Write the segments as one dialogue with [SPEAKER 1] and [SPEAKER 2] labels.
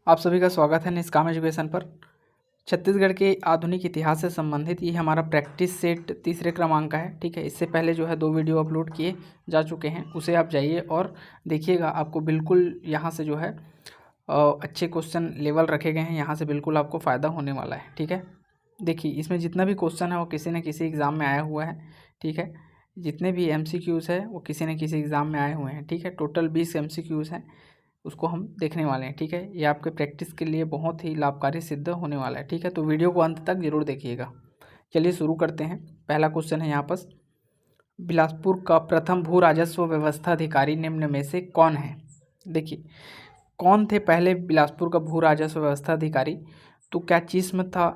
[SPEAKER 1] आप सभी का स्वागत है निष्काम एजुकेशन पर। छत्तीसगढ़ के आधुनिक इतिहास से संबंधित ये हमारा प्रैक्टिस सेट तीसरे क्रमांक का है। ठीक है, इससे पहले जो है 2 वीडियो अपलोड किए जा चुके हैं, उसे आप जाइए और देखिएगा। आपको बिल्कुल यहाँ से जो है अच्छे क्वेश्चन लेवल रखे गए हैं, यहाँ से बिल्कुल आपको फ़ायदा होने वाला है। ठीक है, देखिए इसमें जितना भी क्वेश्चन है वो किसी न किसी एग्ज़ाम में आया हुआ है। ठीक है, जितने भी MCQs है वो किसी न किसी एग्ज़ाम में आए हुए हैं। ठीक है, टोटल 20 MCQs हैं, उसको हम देखने वाले हैं। ठीक है, ये आपके प्रैक्टिस के लिए बहुत ही लाभकारी सिद्ध होने वाला है। ठीक है, तो वीडियो को अंत तक जरूर देखिएगा। चलिए शुरू करते हैं। पहला क्वेश्चन है यहाँ पर, बिलासपुर का प्रथम भू राजस्व व्यवस्था अधिकारी निम्न में से कौन है। देखिए कौन थे पहले बिलासपुर का भू राजस्व व्यवस्था अधिकारी। तो क्या चिस्म था,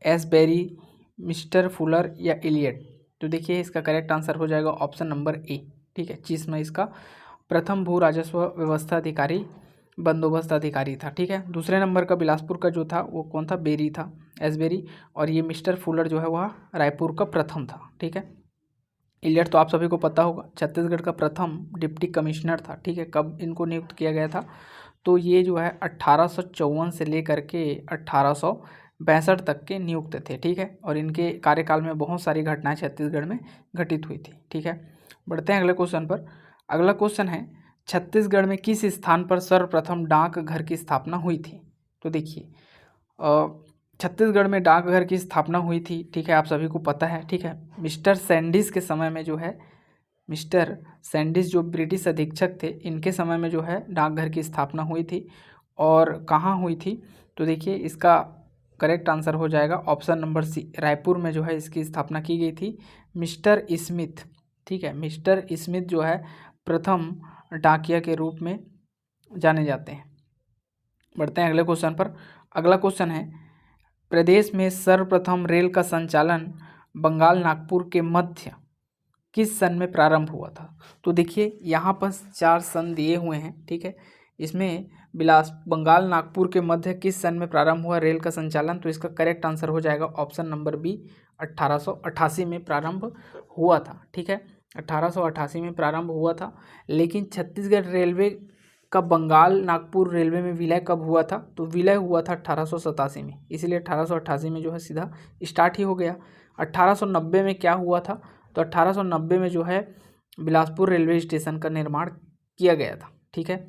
[SPEAKER 1] एसबेरी, मिस्टर फुलर या इलियट। तो देखिए इसका करेक्ट आंसर हो जाएगा ऑप्शन नंबर ए। ठीक है, चिस्म इसका प्रथम भू राजस्व व्यवस्था अधिकारी बंदोबस्त अधिकारी था। ठीक है, दूसरे नंबर का बिलासपुर का जो था वो कौन था, बेरी था, एसबेरी। और ये मिस्टर फुलर जो है वह रायपुर का प्रथम था। ठीक है, इलियट तो आप सभी को पता होगा, छत्तीसगढ़ का प्रथम डिप्टी कमिश्नर था। ठीक है, कब इनको नियुक्त किया गया था, तो ये जो है 1854 से लेकर के 1862 तक के नियुक्त थे। ठीक है, और इनके कार्यकाल में बहुत सारी घटनाएं छत्तीसगढ़ में घटित हुई थी। ठीक है, बढ़ते हैं अगले क्वेश्चन पर। अगला क्वेश्चन है, छत्तीसगढ़ में किस स्थान पर सर्वप्रथम डाकघर की स्थापना हुई थी। तो देखिए छत्तीसगढ़ में डाकघर की स्थापना हुई थी। ठीक है, आप सभी को पता है। ठीक है, मिस्टर सैंडिस के समय में जो है, मिस्टर सैंडिस जो ब्रिटिश अधीक्षक थे, इनके समय में जो है डाकघर की स्थापना हुई थी। और कहाँ हुई थी, तो देखिए इसका करेक्ट आंसर हो जाएगा ऑप्शन नंबर सी, रायपुर में जो है इसकी स्थापना की गई थी। मिस्टर स्मिथ, ठीक है, मिस्टर स्मिथ जो है प्रथम डाकिया के रूप में जाने जाते हैं। बढ़ते हैं अगले क्वेश्चन पर। अगला क्वेश्चन है, प्रदेश में सर्वप्रथम रेल का संचालन बंगाल नागपुर के मध्य किस सन में प्रारंभ हुआ था। तो देखिए यहाँ पर 4 सन दिए हुए हैं। ठीक है, इसमें बंगाल नागपुर के मध्य किस सन में प्रारंभ हुआ रेल का संचालन, तो इसका करेक्ट आंसर हो जाएगा ऑप्शन नंबर बी, 1888 में प्रारंभ हुआ था। ठीक है, 1888 में प्रारंभ हुआ था। लेकिन छत्तीसगढ़ रेलवे का बंगाल नागपुर रेलवे में विलय कब हुआ था, तो विलय हुआ था 1887 में, इसलिए 1888 में जो है सीधा स्टार्ट ही हो गया। 1890 में क्या हुआ था, तो 1890 में जो है बिलासपुर रेलवे स्टेशन का निर्माण किया गया था। ठीक है,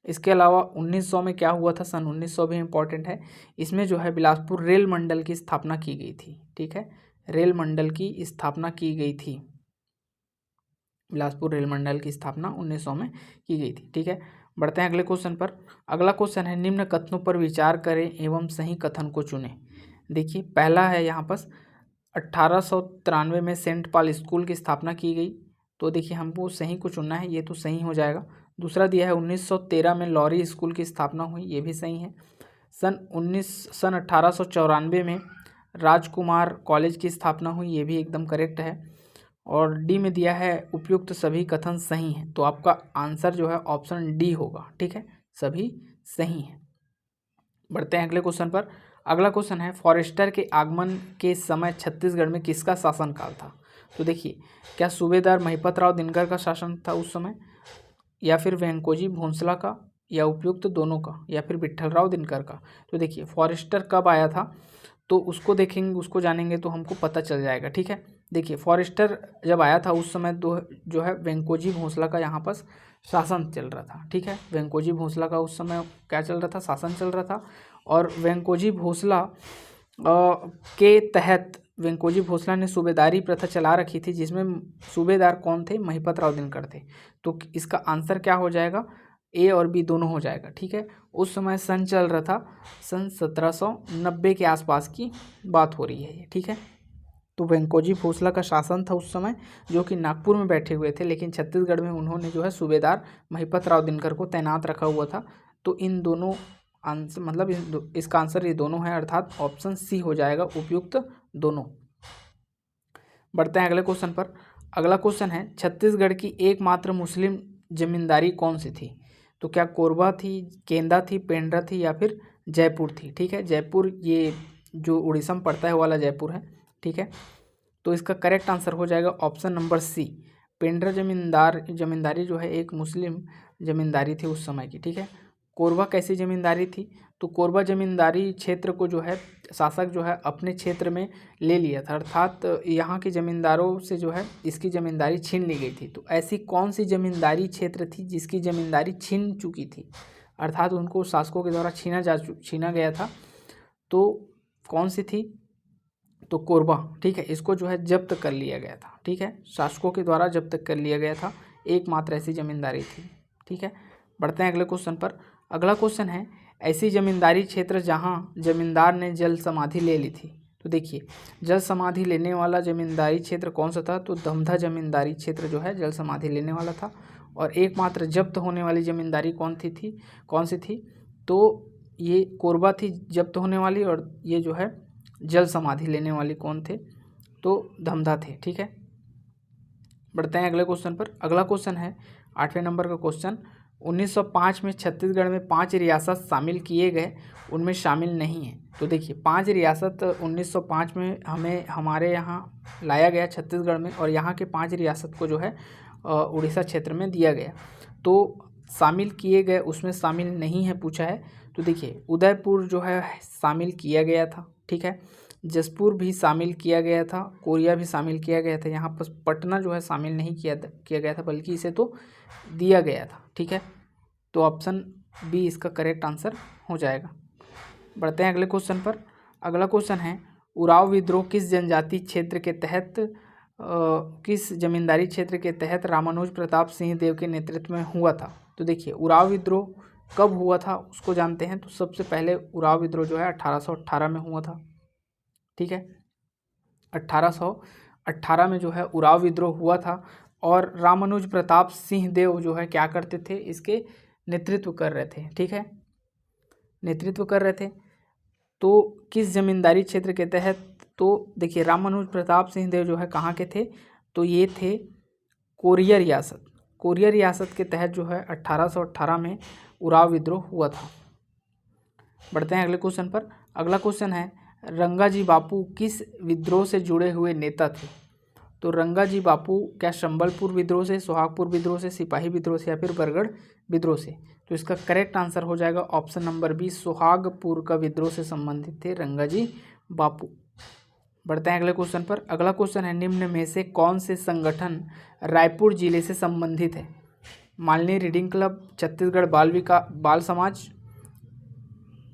[SPEAKER 1] इसके अलावा 1900 में क्या हुआ था, सन 1900 भी इम्पोर्टेंट है। इसमें जो है बिलासपुर रेल मंडल की स्थापना की गई थी। ठीक है, रेल मंडल की स्थापना की गई थी, बिलासपुर रेल मंडल की स्थापना 1900 में की गई थी। ठीक है, बढ़ते हैं अगले क्वेश्चन पर। अगला क्वेश्चन है, निम्न कथनों पर विचार करें एवं सही कथन को चुनें। देखिए पहला है यहाँ पर, 1893 में सेंट पॉल स्कूल की स्थापना की गई, तो देखिए हमको सही को चुनना है, ये तो सही हो जाएगा। दूसरा दिया है 1913 में लॉरी स्कूल की स्थापना हुई, ये भी सही है। सन 1894 में राजकुमार कॉलेज की स्थापना हुई, ये भी एकदम करेक्ट है। और डी में दिया है उपयुक्त सभी कथन सही हैं, तो आपका आंसर जो है ऑप्शन डी होगा। ठीक है, सभी सही हैं। बढ़ते हैं अगले क्वेश्चन पर। अगला क्वेश्चन है, फॉरेस्टर के आगमन के समय छत्तीसगढ़ में किसका शासनकाल था। तो देखिए क्या सूबेदार महिपत राव दिनकर का शासन था उस समय, या फिर वेंकोजी भोंसला का, या उपयुक्त दोनों का, या फिर विट्ठल राव दिनकर का। तो देखिए फॉरेस्टर कब आया था, तो उसको देखेंगे, उसको जानेंगे तो हमको पता चल जाएगा। ठीक है, देखिए फॉरेस्टर जब आया था उस समय जो है वेंकोजी भोंसला का यहाँ पर शासन चल रहा था। ठीक है, वेंकोजी भोंसला का उस समय क्या चल रहा था, शासन चल रहा था। और वेंकोजी भोंसला के तहत वेंकोजी भोंसला ने सूबेदारी प्रथा चला रखी थी, जिसमें सूबेदार कौन थे, महिपत राव दिनकर थे। तो इसका आंसर क्या हो जाएगा, ए और बी दोनों हो जाएगा। ठीक है, उस समय सन चल रहा था, सन 1790 के आसपास की बात हो रही है ये। ठीक है, तो वेंकोजी भोंसला का शासन था उस समय, जो कि नागपुर में बैठे हुए थे, लेकिन छत्तीसगढ़ में उन्होंने जो है सूबेदार महिपत राव दिनकर को तैनात रखा हुआ था। तो इन दोनों आंसर मतलब इसका आंसर ये दोनों है, अर्थात ऑप्शन सी हो जाएगा, उपयुक्त दोनों। बढ़ते हैं अगले क्वेश्चन पर। अगला क्वेश्चन है, छत्तीसगढ़ की एकमात्र मुस्लिम जमींदारी कौन सी थी। तो क्या कोरबा थी, केंदा थी, पेंड्रा थी, या फिर जयपुर थी। ठीक है, जयपुर ये जो उड़ीसा में पड़ता है वाला जयपुर है। ठीक है, तो इसका करेक्ट आंसर हो जाएगा ऑप्शन नंबर सी, पेंड्रा जमींदारी जो है एक मुस्लिम जमींदारी थी उस समय की। ठीक है, कोरबा कैसी जमींदारी थी, तो कोरबा जमींदारी क्षेत्र को जो है शासक जो है अपने क्षेत्र में ले लिया था, अर्थात यहाँ के जमींदारों से जो है इसकी जमींदारी छीन ली गई थी। तो ऐसी कौन सी जमींदारी क्षेत्र थी जिसकी जमींदारी छीन चुकी थी, अर्थात उनको शासकों के द्वारा छीना गया था, तो कौन सी थी, तो कोरबा, ठीक है। इसको जो है जब्त कर लिया गया था, ठीक है, शासकों के द्वारा जब्त कर लिया गया था, एकमात्र ऐसी जमींदारी थी, ठीक है। बढ़ते हैं अगले क्वेश्चन पर। अगला क्वेश्चन है ऐसी जमींदारी क्षेत्र जहां जमींदार ने जल समाधि ले ली थी। तो देखिए जल समाधि लेने वाला जमींदारी क्षेत्र कौन सा था, तो धमधा जमींदारी क्षेत्र जो है जल समाधि लेने वाला था। और एकमात्र जब्त होने वाली जमींदारी कौन सी थी, तो ये कोरबा थी जब्त होने वाली, और ये जो है जल समाधि लेने वाली कौन थे, तो धमधा थे, ठीक है। बढ़ते हैं अगले क्वेश्चन पर। अगला क्वेश्चन है 8वें नंबर का क्वेश्चन। 1905 में छत्तीसगढ़ में 5 रियासत शामिल किए गए, उनमें शामिल नहीं है। तो देखिए 5 रियासत 1905 में हमारे यहाँ लाया गया छत्तीसगढ़ में, और यहाँ के 5 रियासत को जो है उड़ीसा क्षेत्र में दिया गया। तो शामिल किए गए उसमें शामिल नहीं है पूछा है। तो देखिए उदयपुर जो है शामिल किया गया था, ठीक है, जसपुर भी शामिल किया गया था, कोरिया भी शामिल किया गया था, यहाँ पर पटना जो है शामिल नहीं किया गया था, बल्कि इसे तो दिया गया था, ठीक है। तो ऑप्शन बी इसका करेक्ट आंसर हो जाएगा। बढ़ते हैं अगले क्वेश्चन पर। अगला क्वेश्चन है उराव विद्रोह किस जनजाति क्षेत्र के तहत किस जमींदारी क्षेत्र के तहत रामानुज प्रताप सिंह देव के नेतृत्व में हुआ था। तो देखिए उराव विद्रोह कब हुआ था उसको जानते हैं। तो सबसे पहले उराव विद्रोह जो है 1818 में हुआ था, ठीक है। 1818 में जो है उराव विद्रोह हुआ था, और रामानुज प्रताप सिंह देव जो है क्या करते थे, इसके नेतृत्व कर रहे थे, ठीक है, नेतृत्व कर रहे थे। तो किस जमींदारी क्षेत्र के तहत, तो देखिए रामानुज प्रताप सिंह देव जो है कहाँ के थे, तो ये थे कोरिया रियासत के तहत जो है 1818 में उराव विद्रोह हुआ था। बढ़ते हैं अगले क्वेश्चन पर। अगला क्वेश्चन है रंगाजी बापू किस विद्रोह से जुड़े हुए नेता थे। तो रंगाजी बापू क्या संबलपुर विद्रोह से, सोहागपुर विद्रोह से, सिपाही विद्रोह से, या फिर बरगढ़ विद्रोह से। तो इसका करेक्ट आंसर हो जाएगा ऑप्शन नंबर बी, सोहागपुर का विद्रोह से संबंधित थे रंगाजी बापू। बढ़ते हैं अगले क्वेश्चन पर। अगला क्वेश्चन है निम्न में से कौन से संगठन रायपुर जिले से संबंधित है। मालनी रीडिंग क्लब, छत्तीसगढ़ बाल समाज,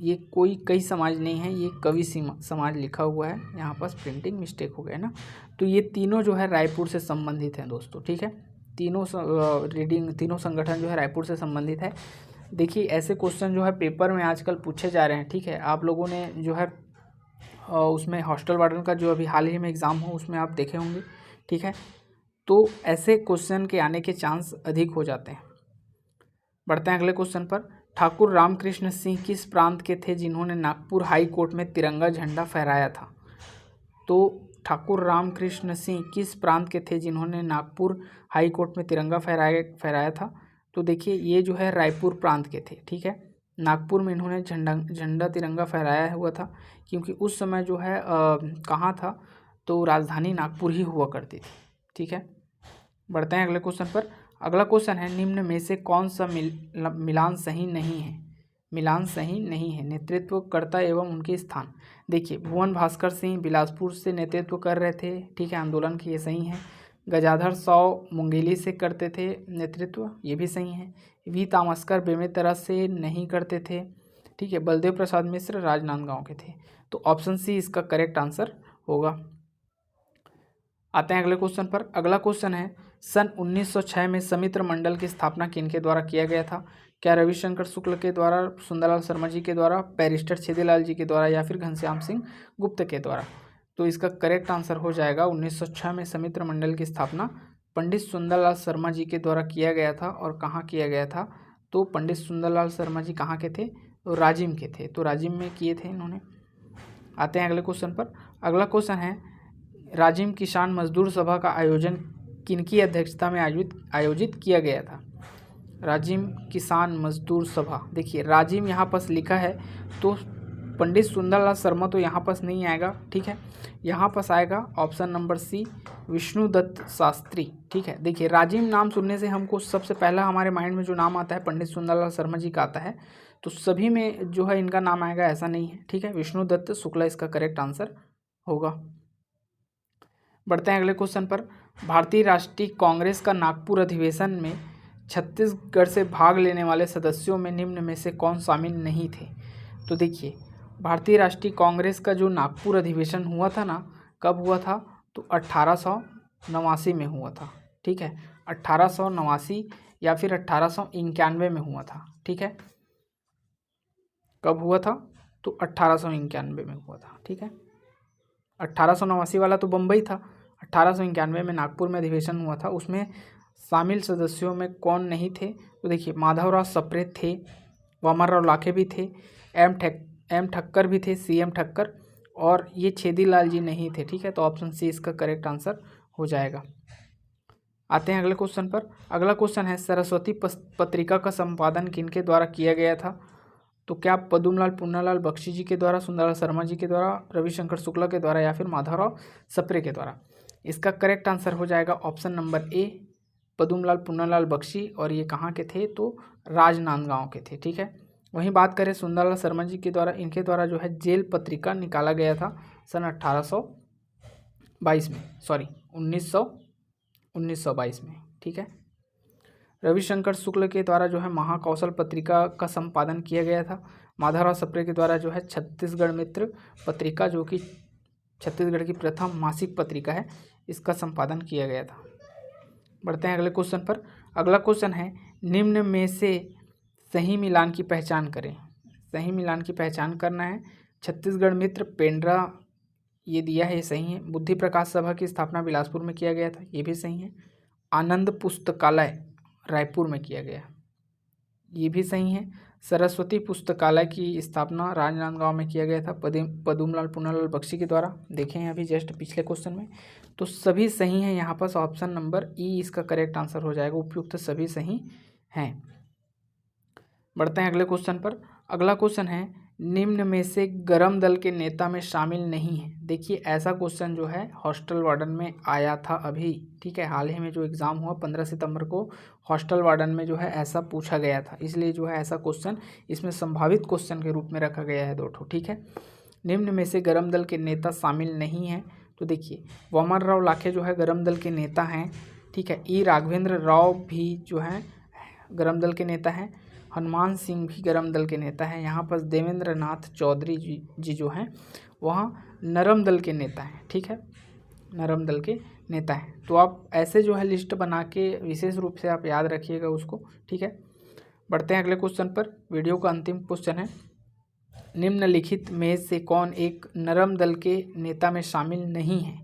[SPEAKER 1] ये कई समाज नहीं है, ये कवि समाज लिखा हुआ है, यहाँ पास प्रिंटिंग मिस्टेक हो गया ना। तो ये तीनों जो है रायपुर से संबंधित हैं दोस्तों, ठीक है। तीनों संगठन जो है रायपुर से संबंधित है। देखिए ऐसे क्वेश्चन जो है पेपर में आजकल पूछे जा रहे हैं, ठीक है। आप लोगों ने जो है उसमें हॉस्टल वार्डन का जो अभी हाल ही में एग्ज़ाम हो उसमें आप देखे होंगे, ठीक है। तो ऐसे क्वेश्चन के आने के चांस अधिक हो जाते हैं। बढ़ते हैं अगले क्वेश्चन पर। ठाकुर रामकृष्ण सिंह किस प्रांत के थे जिन्होंने नागपुर हाई कोर्ट में तिरंगा झंडा फहराया था। तो ठाकुर रामकृष्ण सिंह किस प्रांत के थे जिन्होंने नागपुर हाई कोर्ट में तिरंगा फहराया था। तो देखिए ये जो है रायपुर प्रांत के थे, ठीक है। नागपुर में इन्होंने झंडा तिरंगा फहराया हुआ था, क्योंकि उस समय जो है कहाँ था, तो राजधानी नागपुर ही हुआ करती थी, ठीक है। बढ़ते हैं अगले क्वेश्चन पर। अगला क्वेश्चन है निम्न में से कौन सा मिलान सही नहीं है, नेतृत्वकर्ता एवं उनके स्थान। देखिए भुवन भास्कर सिंह बिलासपुर से नेतृत्व कर रहे थे, ठीक है, आंदोलन की, ये सही है। गजाधर साव मुंगेली से करते थे नेतृत्व, ये भी सही है। वी तामस्कर बेमेतरा से नहीं करते थे, ठीक है। बलदेव प्रसाद मिश्र राजनांदगांव के थे। तो ऑप्शन सी इसका करेक्ट आंसर होगा। आते हैं अगले क्वेश्चन पर। अगला क्वेश्चन है सन 1906 में समित्र मंडल की स्थापना किनके द्वारा किया गया था। क्या रविशंकर शुक्ल के द्वारा, सुंदरलाल शर्मा जी के द्वारा, बैरिस्टर छेदीलाल जी के द्वारा, या फिर घनश्याम सिंह गुप्त के द्वारा। तो इसका करेक्ट आंसर हो जाएगा 1906 में समित्र मंडल की स्थापना पंडित सुंदरलाल शर्मा जी के द्वारा किया गया था। और कहाँ किया गया था, तो पंडित सुंदरलाल शर्मा जी कहाँ के थे, तो राजिम के थे, तो राजिम में किए थे इन्होंने। आते हैं अगले क्वेश्चन पर। अगला क्वेश्चन है राजिम किसान मजदूर सभा का आयोजन किनकी अध्यक्षता में आयोजित किया गया था। राजिम किसान मजदूर सभा, देखिए राजिम यहाँ पास लिखा है, तो पंडित सुंदरलाल शर्मा तो यहाँ पास नहीं आएगा, ठीक है। यहाँ पास आएगा option number C, Vishnudatt Shastri, ठीक है। देखिए राजिम नाम सुनने से हमको सबसे पहला हमारे माइंड में जो नाम आता है पंडित सुंदरलाल शर्मा जी का आता है। तो सभी में जो है इनका नाम आएगा ऐसा नहीं है, ठीक है। विष्णुदत्त शुक्ला इसका करेक्ट आंसर होगा। बढ़ते हैं अगले क्वेश्चन पर। भारतीय राष्ट्रीय कांग्रेस का नागपुर अधिवेशन में छत्तीसगढ़ से भाग लेने वाले सदस्यों में निम्न में से कौन शामिल नहीं थे? तो देखिए, भारतीय राष्ट्रीय कांग्रेस का जो नागपुर अधिवेशन हुआ था ना, कब हुआ था? तो 1889 में हुआ था, ठीक है। 1889 या फिर 1891 में हुआ था, ठीक है। कब हुआ था? तो 1891 में हुआ था, ठीक है। 1889 वाला तो बम्बई था, 1891 में नागपुर में अधिवेशन हुआ था। उसमें शामिल सदस्यों में कौन नहीं थे? तो देखिए, माधवराव सप्रे थे, वामनराव लाखे भी थे, एम ठक्कर भी थे, CM ठक्कर, और ये छेदीलाल जी नहीं थे, ठीक है। तो ऑप्शन सी इसका करेक्ट आंसर हो जाएगा। आते हैं अगले क्वेश्चन पर। अगला क्वेश्चन है, सरस्वती पत्रिका का संपादन किनके द्वारा किया गया था? तो क्या पद्मलाल पुन्नालाल बख्शी जी के द्वारा, सुंदरलाल शर्मा जी के द्वारा, रविशंकर शुक्ला के द्वारा, या फिर माधवराव सप्रे के द्वारा? इसका करेक्ट आंसर हो जाएगा option number A, Padumlal Punnalal Bakshi. और ये कहाँ के थे? तो राजनांदगांव के थे, ठीक है। वहीं बात करें सुंदरलाल शर्मा जी के द्वारा, इनके द्वारा जो है जेल पत्रिका निकाला गया था सन 1822 में, सॉरी 1922 में, ठीक है। रविशंकर शुक्ल के द्वारा जो है महाकौशल पत्रिका का संपादन किया गया था। माधवराव सप्रे के द्वारा जो है छत्तीसगढ़ मित्र पत्रिका, जो कि छत्तीसगढ़ की प्रथम मासिक पत्रिका है, इसका संपादन किया गया था। बढ़ते हैं अगले क्वेश्चन पर। अगला क्वेश्चन है, निम्न में से सही मिलान की पहचान करें। सही मिलान की पहचान करना है। छत्तीसगढ़ मित्र पेंड्रा ये दिया है, ये सही है। बुद्धि प्रकाश सभा की स्थापना बिलासपुर में किया गया था, ये भी सही है। आनंद पुस्तकालय रायपुर में किया गया, ये भी सही है। सरस्वती पुस्तकालय की स्थापना राजनांदगांव में किया गया था पद्मलाल पुन्नालाल बख्शी के द्वारा, देखे हैं अभी जस्ट पिछले क्वेश्चन में। तो सभी सही हैं यहाँ पर। ऑप्शन नंबर ई इसका करेक्ट आंसर हो जाएगा। उपयुक्त सभी सही हैं। बढ़ते हैं अगले क्वेश्चन पर। अगला क्वेश्चन है, निम्न में से गरम दल के नेता में शामिल नहीं है। देखिए, ऐसा क्वेश्चन जो है हॉस्टल वार्डन में आया था अभी, ठीक है। हाल ही में जो एग्ज़ाम हुआ 15 सितंबर को, हॉस्टल वार्डन में जो है ऐसा पूछा गया था, इसलिए जो है ऐसा क्वेश्चन इसमें संभावित क्वेश्चन के रूप में रखा गया है 2 ठो, ठीक है। निम्न में से गरम दल के नेता शामिल नहीं हैं। तो देखिए, वामनराव लाखे जो है गरम दल के नेता हैं, ठीक है। ई राघवेंद्र राव भी जो हैं गरम दल के नेता हैं। हनुमान सिंह भी गरम दल के नेता हैं। यहाँ पर देवेंद्र नाथ चौधरी जी जो हैं वहाँ नरम दल के नेता हैं, ठीक है, नरम दल के नेता हैं। तो आप ऐसे जो है लिस्ट बना के विशेष रूप से आप याद रखिएगा उसको, ठीक है। बढ़ते हैं अगले क्वेश्चन पर। वीडियो का अंतिम क्वेश्चन है, निम्नलिखित में से कौन एक नरम दल के नेता में शामिल नहीं है?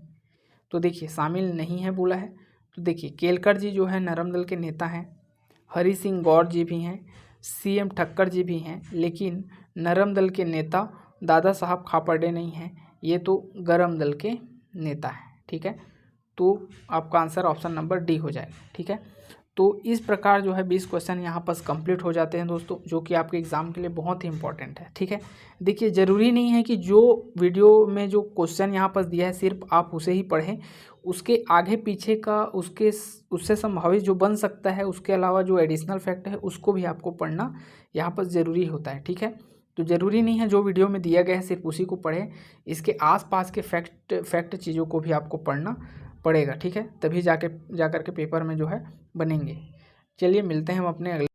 [SPEAKER 1] तो देखिए, शामिल नहीं है बोला है, तो देखिए केलकर जी जो है नरम दल के नेता हैं, हरि सिंह गौर जी भी हैं, CM ठक्कर जी भी हैं, लेकिन नरम दल के नेता दादा साहब खापर्डे नहीं हैं, ये तो गरम दल के नेता हैं, ठीक है। तो आपका आंसर ऑप्शन नंबर डी हो जाएगा, ठीक है। तो इस प्रकार जो है 20 क्वेश्चन यहाँ पर कंप्लीट हो जाते हैं दोस्तों, जो कि आपके एग्ज़ाम के लिए बहुत ही इंपॉर्टेंट है, ठीक है। देखिए, ज़रूरी नहीं है कि जो वीडियो में जो क्वेश्चन यहाँ पर दिया है सिर्फ आप उसे ही पढ़ें, उसके आगे पीछे का उससे संभावित जो बन सकता है, उसके अलावा जो एडिशनल फैक्ट है उसको भी आपको पढ़ना यहाँ पर ज़रूरी होता है, ठीक है। तो ज़रूरी नहीं है जो वीडियो में दिया गया है सिर्फ उसी को पढ़ें, इसके आसपास के फैक्ट चीज़ों को भी आपको पढ़ना पड़ेगा, ठीक है। तभी जाकर के पेपर में जो है बनेंगे। चलिए, मिलते हैं हम अपने अगले